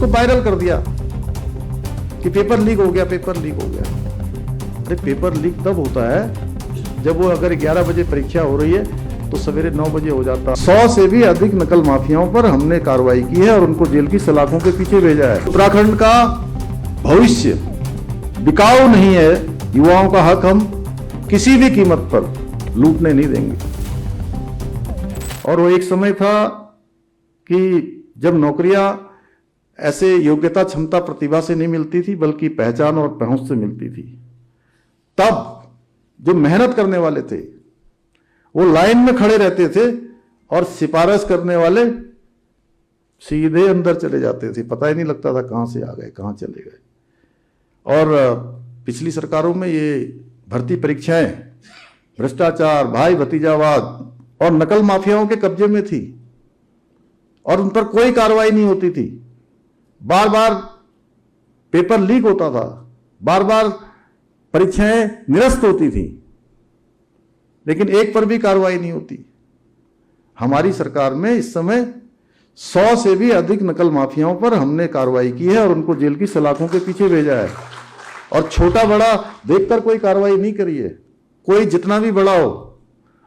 उसको वायरल कर दिया कि पेपर लीक हो गया, पेपर लीक हो गया। अरे पेपर लीक तब होता है जब वो अगर 11 बजे परीक्षा हो रही है तो सवेरे 9 बजे हो जाता। 100 से भी अधिक नकल माफियाओं पर हमने कार्रवाई की है और उनको जेल की सलाखों के पीछे भेजा है। उत्तराखंड का भविष्य बिकाऊ नहीं है, युवाओं का हक हम किसी भी कीमत पर लूटने नहीं देंगे। और वो एक समय था कि जब नौकरियां ऐसे योग्यता, क्षमता, प्रतिभा से नहीं मिलती थी बल्कि पहचान और पहुंच से मिलती थी। तब जो मेहनत करने वाले थे वो लाइन में खड़े रहते थे और सिफारिश करने वाले सीधे अंदर चले जाते थे, पता ही नहीं लगता था कहां से आ गए, कहां चले गए। और पिछली सरकारों में ये भर्ती परीक्षाएं भ्रष्टाचार, भाई भतीजावाद और नकल माफियाओं के कब्जे में थी और उन पर कोई कार्रवाई नहीं होती थी। बार बार पेपर लीक होता था, बार बार परीक्षाएं निरस्त होती थी, लेकिन एक पर भी कार्रवाई नहीं होती। हमारी सरकार में इस समय 100 से भी अधिक नकल माफियाओं पर हमने कार्रवाई की है और उनको जेल की सलाखों के पीछे भेजा है। और छोटा बड़ा देखकर कोई कार्रवाई नहीं करी है। कोई जितना भी बड़ा हो,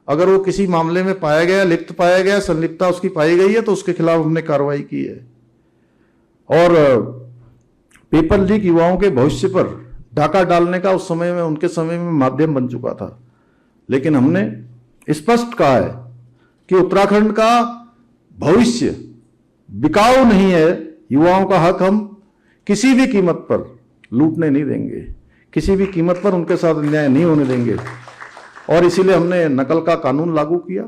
अगर वो किसी मामले में पाया गया, लिप्त पाया गया, संलिप्तता उसकी पाई गई है तो उसके खिलाफ हमने कार्रवाई की है। और पेपर लीक युवाओं के भविष्य पर डाका डालने का उस समय में, उनके समय में माध्यम बन चुका था। लेकिन हमने स्पष्ट कहा है कि उत्तराखंड का भविष्य बिकाऊ नहीं है, युवाओं का हक हम किसी भी कीमत पर लूटने नहीं देंगे, किसी भी कीमत पर उनके साथ अन्याय नहीं होने देंगे। और इसीलिए हमने नकल का कानून लागू किया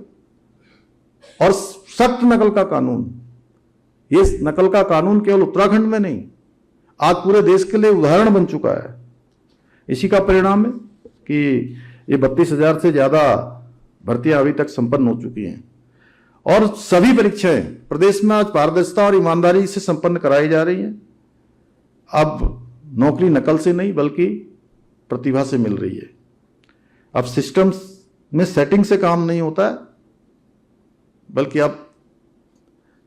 और सख्त नकल का कानून। ये नकल का कानून केवल उत्तराखंड में नहीं, आज पूरे देश के लिए उदाहरण बन चुका है। इसी का परिणाम है कि ये 32,000 से ज्यादा भर्तियां अभी तक संपन्न हो चुकी हैं और सभी परीक्षाएं प्रदेश में आज पारदर्शिता और ईमानदारी से संपन्न कराई जा रही हैं। अब नौकरी नकल से नहीं बल्कि प्रतिभा से मिल रही है। अब सिस्टम्स में सेटिंग से काम नहीं होता है, बल्कि अब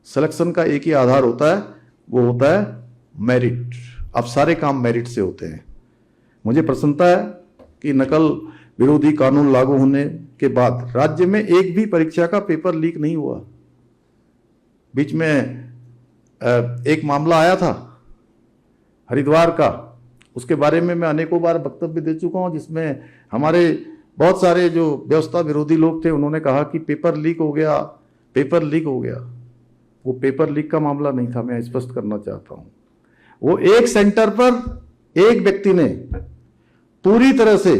सिलेक्शन का एक ही आधार होता है, वो होता है मेरिट। अब सारे काम मेरिट से होते हैं। मुझे प्रसन्नता है कि नकल विरोधी कानून लागू होने के बाद राज्य में एक भी परीक्षा का पेपर लीक नहीं हुआ। बीच में एक मामला आया था हरिद्वार का, उसके बारे में मैं अनेकों बार वक्तव्य दे चुका हूं, जिसमें हमारे बहुत सारे जो व्यवस्था विरोधी लोग थे उन्होंने कहा कि पेपर लीक हो गया, पेपर लीक हो गया। वो पेपर लीक का मामला नहीं था, मैं स्पष्ट करना चाहता हूं। वो एक सेंटर पर एक व्यक्ति ने पूरी तरह से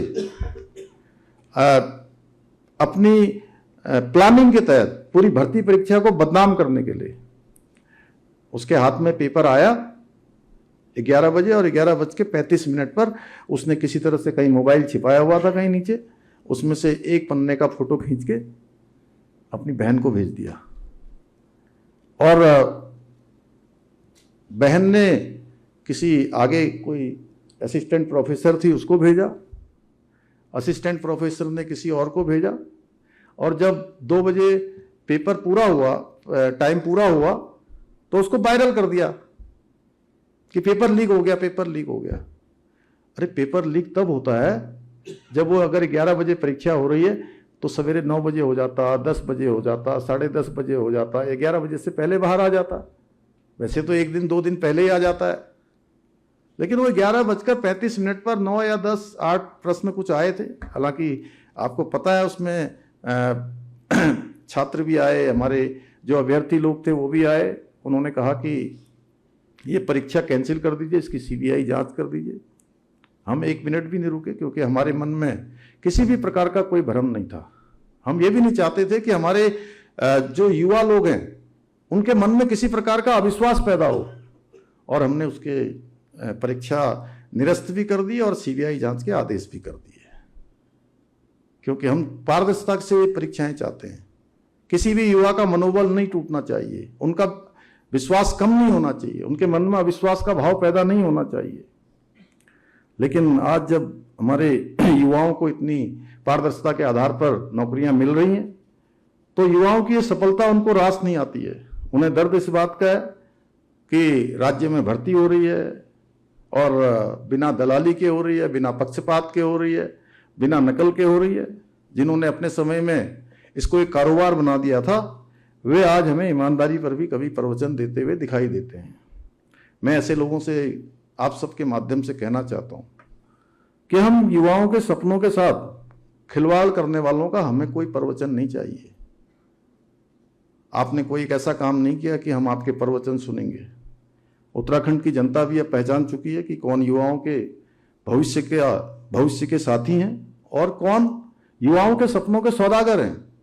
अपनी प्लानिंग के तहत पूरी भर्ती परीक्षा को बदनाम करने के लिए उसके हाथ में पेपर आया 11 बजे और 11:35 पर उसने किसी तरह से कहीं मोबाइल छिपाया हुआ था कहीं नीचे, उसमें से एक पन्ने का फोटो खींच के अपनी बहन को भेज दिया। और बहन ने किसी आगे कोई असिस्टेंट प्रोफेसर थी उसको भेजा, असिस्टेंट प्रोफेसर ने किसी और को भेजा। और जब 2 बजे पेपर पूरा हुआ, टाइम पूरा हुआ, तो उसको वायरल कर दिया कि पेपर लीक हो गया, पेपर लीक हो गया। अरे पेपर लीक तब होता है जब वो अगर 11 बजे परीक्षा हो रही है तो सवेरे 9 बजे हो जाता, 10 बजे हो जाता, 10:30 बजे हो जाता, 11 बजे से पहले बाहर आ जाता। वैसे तो 1 दिन 2 दिन पहले ही आ जाता है, लेकिन वो 11:35 पर 9 या 10, 8 प्रश्न कुछ आए थे। हालांकि आपको पता है उसमें छात्र भी आए, हमारे जो अभ्यर्थी लोग थे वो भी आए। उन्होंने कहा कि ये परीक्षा कैंसिल कर दीजिए, इसकी सीबीआई जांच कर दीजिए। हम 1 मिनट भी नहीं रुके, क्योंकि हमारे मन में किसी भी प्रकार का कोई भ्रम नहीं था। हम ये भी नहीं चाहते थे कि हमारे जो युवा लोग हैं उनके मन में किसी प्रकार का अविश्वास पैदा हो। और हमने उसके परीक्षा निरस्त भी कर दी और सीबीआई जांच के आदेश भी कर दिए, क्योंकि हम पारदर्शिता से परीक्षाएं चाहते हैं। किसी भी युवा का मनोबल नहीं टूटना चाहिए, उनका विश्वास कम नहीं होना चाहिए, उनके मन में अविश्वास का भाव पैदा नहीं होना चाहिए। लेकिन आज जब हमारे युवाओं को इतनी पारदर्शिता के आधार पर नौकरियां मिल रही हैं, तो युवाओं की ये सफलता उनको रास नहीं आती है। उन्हें दर्द इस बात का है कि राज्य में भर्ती हो रही है और बिना दलाली के हो रही है, बिना पक्षपात के हो रही है, बिना नकल के हो रही है। जिन्होंने अपने समय में इसको एक कारोबार बना दिया था, वे आज हमें ईमानदारी पर भी कभी प्रवचन देते हुए दिखाई देते हैं। मैं ऐसे लोगों से आप सबके माध्यम से कहना चाहता हूँ कि हम युवाओं के सपनों के साथ खिलवाड़ करने वालों का हमें कोई प्रवचन नहीं चाहिए। आपने कोई एक ऐसा काम नहीं किया कि हम आपके प्रवचन सुनेंगे। उत्तराखंड की जनता भी अब पहचान चुकी है कि कौन युवाओं के भविष्य के साथी हैं और कौन युवाओं के सपनों के सौदागर हैं।